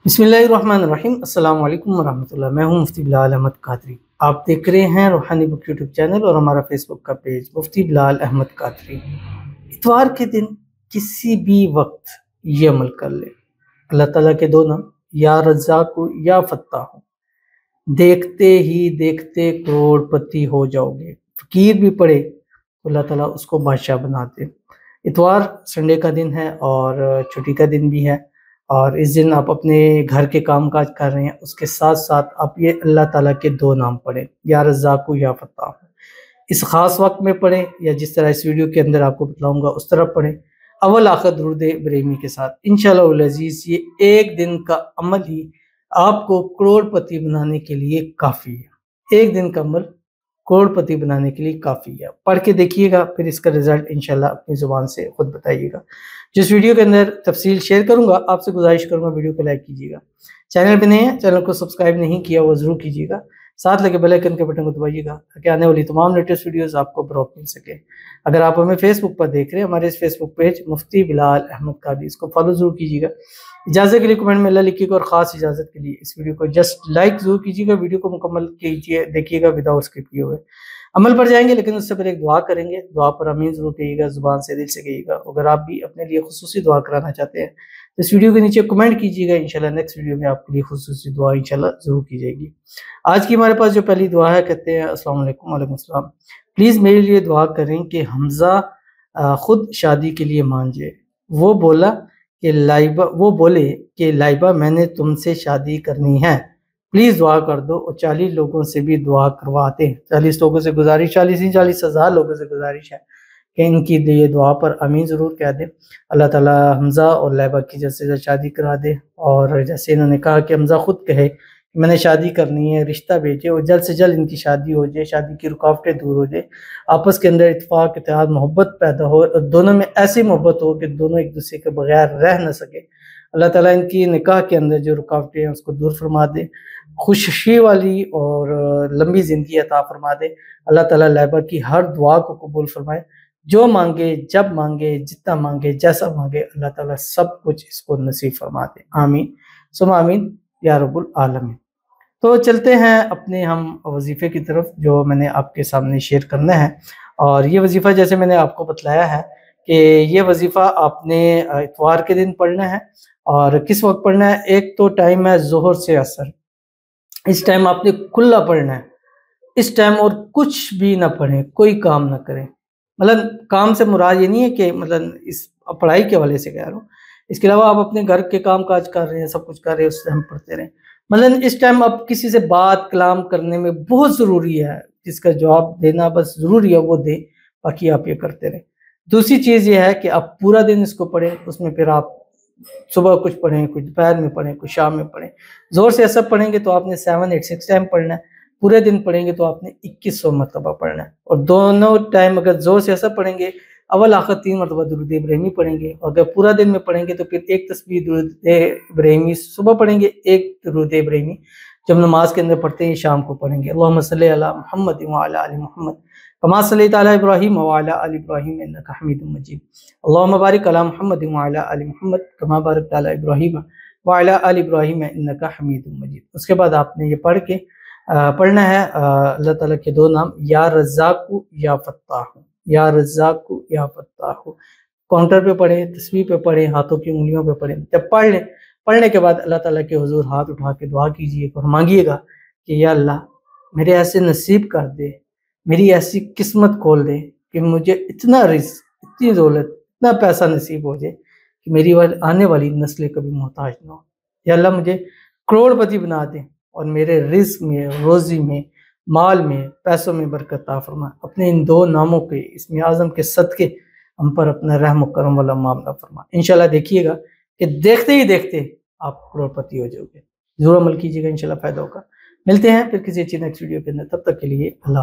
बिस्मिल्लाहिर्रहमानिर्रहीम। अस्सलाम वालेकुम वरहमतुल्लाह। मैं हूं मुफ्ती बिलाल अहमद कादरी। आप देख रहे हैं रूहानी बुक यूट्यूब चैनल और हमारा फेसबुक का पेज मुफ्ती बिलाल अहमद कादरी। इतवार के दिन किसी भी वक्त ये अमल कर ले। अल्लाह ताला के दो नाम, या रज़्ज़ाक़ या फ़त्ताह, देखते ही देखते करोड़पति हो जाओगे। फकीर भी पड़े तो अल्लाह ताला उसको बादशाह बना दे। इतवार संडे का दिन है और छुट्टी का दिन भी है, और इस दिन आप अपने घर के काम काज कर रहे हैं, उसके साथ साथ आप ये अल्लाह ताला के दो नाम पढ़ें, या रज़्ज़ाक़ या फ़त्ताह। इस ख़ास वक्त में पढ़ें या जिस तरह इस वीडियो के अंदर आपको बतलाऊंगा उस तरह पढ़ें, अव्वल आखिर दुरूद इब्राहिमी के साथ। इंशाअल्लाह अज़ीज़ ये एक दिन का अमल ही आपको करोड़पति बनाने के लिए काफ़ी है। एक दिन का अमल करोड़पति बनाने के लिए काफ़ी है। पढ़ के देखिएगा, फिर इसका रिजल्ट इंशाल्लाह अपनी ज़ुबान से खुद बताइएगा। जिस वीडियो के अंदर तफसील शेयर करूंगा, आपसे गुजारिश करूंगा वीडियो को लाइक कीजिएगा। चैनल पे नए हैं, चैनल को सब्सक्राइब नहीं किया वो ज़रूर कीजिएगा। साथ लगे बेल आइकन के बटन को दबाइएगा ताकि आने वाली तमाम लेटेस्ट वीडियोस आपको बरौक़ मिल सके। अगर आप हमें फेसबुक पर देख रहे हैं, हमारे इस फेसबुक पेज मुफ्ती बिलाल अहमद कादरी, इसको फॉलो ज़रूर कीजिएगा। इजाज़त के लिए कमेंट में अल्लाह लिखिएगा, और ख़ास इजाज़त के लिए इस वीडियो को जस्ट लाइक ज़रूर कीजिएगा। वीडियो को मुकम्मल कीजिए, देखिएगा विदाउट स्किप किए हुए। अमल पर जाएंगे, लेकिन उससे पहले एक दुआ करेंगे। दुआ पर आमीन ज़रूर कहिएगा, ज़ुबान से दिल से कहिएगा। अगर आप भी अपने लिए खुसूसी दुआ कराना चाहते हैं तो इस वीडियो के नीचे कमेंट कीजिएगा। इंशाल्लाह नेक्स्ट वीडियो में आपके लिए खुसूसी दुआ इंशाल्लाह ज़रूर की जाएगी। आज की हमारे पास जो पहली दुआ है, कहते हैं अस्सलाम वालेकुम। वालेकुम अस्सलाम। प्लीज़ मेरे लिए दुआ करें कि हमज़ा खुद शादी के लिए मान जाए। वो बोले कि लाइबा मैंने तुमसे शादी करनी है, प्लीज़ दुआ कर दो। और 40 लोगों से भी दुआ करवाते हैं। 40 लोगों से गुजारिश, 40,000 लोगों से गुजारिश है कि इनकी लिए दुआ पर आमीन ज़रूर कह दें। अल्लाह ताला हमज़ा और लाइबा की जल्द से जल्द शादी करा दे। और जैसे इन्होंने कहा कि हमज़ा खुद कहे कि मैंने शादी करनी है, रिश्ता भेजे और जल्द से जल्द इनकी शादी हो जाए, शादी की रुकावटें दूर हो जाए, आपस के अंदर इत्तेफाक, इत्तेहाद, मोहब्बत पैदा हो, और दोनों में ऐसी मोहब्बत हो कि दोनों एक दूसरे के बगैर रह न सके। अल्लाह ताला इनकी निकाह के अंदर जो रुकावटें हैं उसको दूर फरमा दे, खुशी वाली और लंबी ज़िंदगी अता फरमा दे। अल्लाह ताला लाइबा की हर दुआ को कबूल फरमाए। जो मांगे, जब मांगे, जितना मांगे, जैसा मांगे, अल्लाह ताला सब कुछ इसको नसीब फरमा दे। आमीन सुम्मा आमीन या रब्बुल आलमीन। तो चलते हैं अपने हम वजीफ़े की तरफ, जो मैंने आपके सामने शेयर करना है। और ये वजीफ़ा जैसे मैंने आपको बतलाया है कि ये वजीफ़ा आपने इतवार के दिन पढ़ना है। और किस वक्त पढ़ना है? एक तो टाइम है ज़ोहर से असर, इस टाइम आपने खुला पढ़ना है। इस टाइम और कुछ भी ना पढ़ें, कोई काम ना करें। मतलब काम से मुराद ये नहीं है कि मतलब इस पढ़ाई के हवाले से कह रहा हूँ, इसके अलावा आप अपने घर के काम काज कर रहे हैं, सब कुछ कर रहे हैं, उस टाइम पढ़ते रहें। मतलब इस टाइम आप किसी से बात कलाम करने में बहुत ज़रूरी है, जिसका जवाब देना बस ज़रूरी है वो दें, बाकी आप ये करते रहें। दूसरी चीज़ ये है कि आप पूरा दिन इसको पढ़ें, उसमें फिर आप सुबह कुछ पढ़ें, कुछ दोपहर में पढ़ें, कुछ शाम में पढ़ें। ज़ोर से असर पढ़ेंगे तो आपने 786 टाइम पढ़ना है, पूरे दिन पढ़ेंगे तो आपने 2100 मरतबा पढ़ना है। और दोनों टाइम अगर ज़ोर से असर पढ़ेंगे, अव्वल आखिर 3 मरतबा दुरूद इब्राहिमी पढ़ेंगे। और अगर पूरा दिन में पढ़ेंगे तो फिर एक तस्बीह दुरूद इब्राहिमी सुबह पढ़ेंगे, एक दुरूद इब्राहिमी जब नमाज के अंदर पढ़ते हैं शाम को पढ़ेंगे। अल्लाहुम्मा सल्ली अला मुहम्मद व अला आलि मुहम्मद कमा सल्लैता अला इब्राहीम व अला आलि इब्राहीम इन्नका हमीदुम मजीद। अल्लाहुम्मा बारिक अला मुहम्मद व अला आलि मुहम्मद कमा बारकता अला इब्राहीम व अला आलि इब्राहीम इन्नका हमीदुम मजीद। उसके बाद आपने ये पढ़ के पढ़ना है अल्लाह ताला के दो नाम, या रज़्ज़ाक़ या फ़त्ताह, या रज़्ज़ाक़ या फ़त्ताह। काउंटर पे पढ़ें, तस्बीह पे पढ़ें, हाथों की उंगलियों पे पढ़ें। जब पढ़ लें, पढ़ने के बाद अल्लाह ताला के हुज़ूर हाथ उठा के दुआ कीजिए और मांगिएगा कि या अल्लाह मेरे ऐसे नसीब कर दे, मेरी ऐसी किस्मत खोल दे कि मुझे इतना रिज़्क़, इतनी दौलत, इतना पैसा नसीब हो जाए कि मेरी आने वाली नस्लें कभी मोहताज ना हो। या अल्लाह मुझे करोड़पति बना दे और मेरे रिज़्क़ में, रोज़ी में, माल में, पैसों में बरकत अता फरमा। अपने इन दो नामों के, इसमें आज़म के सदके हम पर अपना रहम व करम वाला मामला फरमा। इंशाल्लाह देखिएगा कि देखते ही देखते आप करोड़पति हो जाओगे। ज़रूर अमल कीजिएगा, इंशाल्लाह फ़ायदा होगा। मिलते हैं फिर किसी अच्छी नेक्स्ट वीडियो के अंदर, तब तक के लिए अल्लाह।